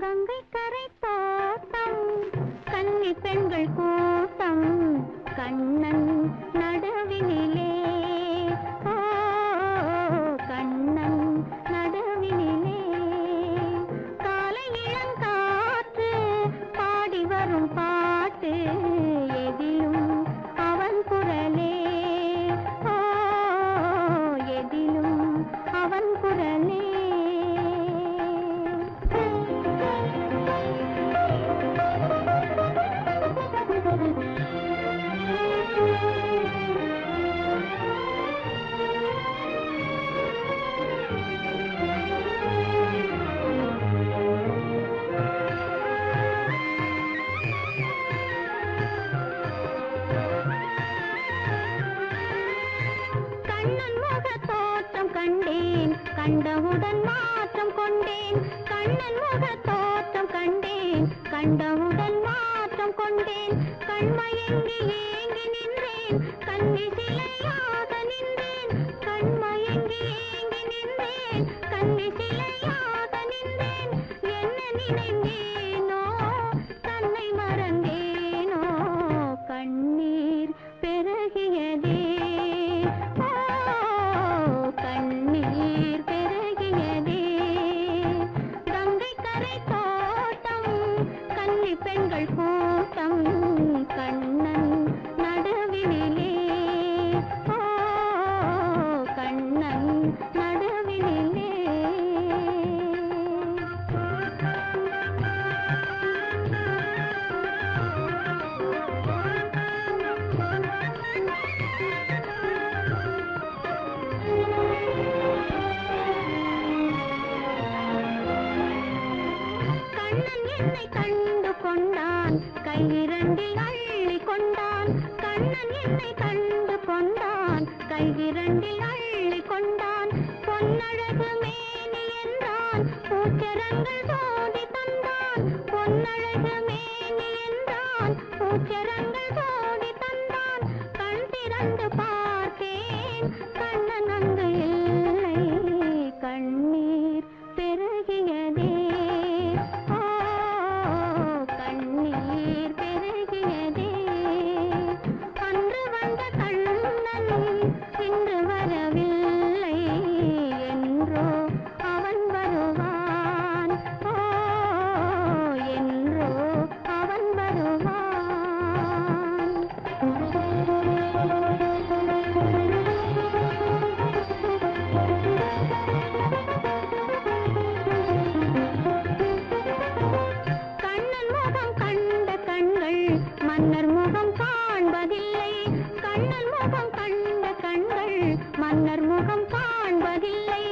கங்கை கரை தோட்டம் கன்னி பெண்கள் கூட்டம் கண்ணன் நடுவினிலே கண்ணன் நடுவினிலே காலை இளங்காற்று பாடி வரும் பாட்டு எதிலும் அவன் குரலே எதிலும் அவன் குரலே கண்டவுடன் மாற்றம் கொண்டேன் கண்ணன் முக தோற்றம் கண்டேன் கண்டவுடன் மாற்றம் கொண்டேன் கண்மயங்கி ஏங்கி நின்றேன் கண்ணி சிலையாக நின்றேன் கண்மயங்கி ஏங்கி நின்றேன் கண்ணி சிலையாக நின்றேன் என்ன நினைந்தேனோ தன்னை மறந்தேனோ கண்ணீர் பெருகியதே கண்ணீர் பெருகியதே கங்கை கரை தோட்டம் கன்னி பெண்கள் கூட்டம் கண்ணன் நடுவினிலே கண்ணன் நடுவினிலே என்னை கண்டு கொண்டான் கையிரண்டில் அள்ளி கொண்டான் கண்ணன் என்னை கண்டு கொண்டான் கையிரண்டில் அள்ளி கொண்டான் பொன்னழகு மேனி என்றான் பூச்சரங்கள் சோடி தந்தான் பொன்னழகு மேனி என்றான் பூச்சரங்கள் சோடி தந்தான் கண் திறந்து பார்த்தேன் கண்ணன் அங்கு இல்லை கண்ணீர் பெருகியதே கண்ணீர் பெருகியதே அன்று வந்த கண்ணன் இன்று வரவில்லை என்றோ அவன் வருவான் என்றோ அவன் வருவான் மன்னர் முகம் காண்பதில்லை கண்ணன் முகம் கண்ட கண்கள் மன்னர் முகம் காண்பதில்லை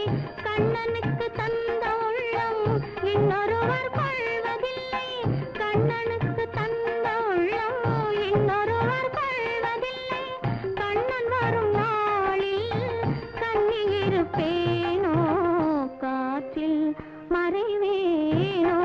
கண்ணனுக்கு தந்த உள்ளம் இன்னொருவர் கொள்வதில்லை கண்ணனுக்கு தந்த உள்ளம் இன்னொருவர் கொள்வதில்லை கண்ணன் வரும் நாளில் கண்ணி இருப்பேனோ காற்றில் மறைவேனோ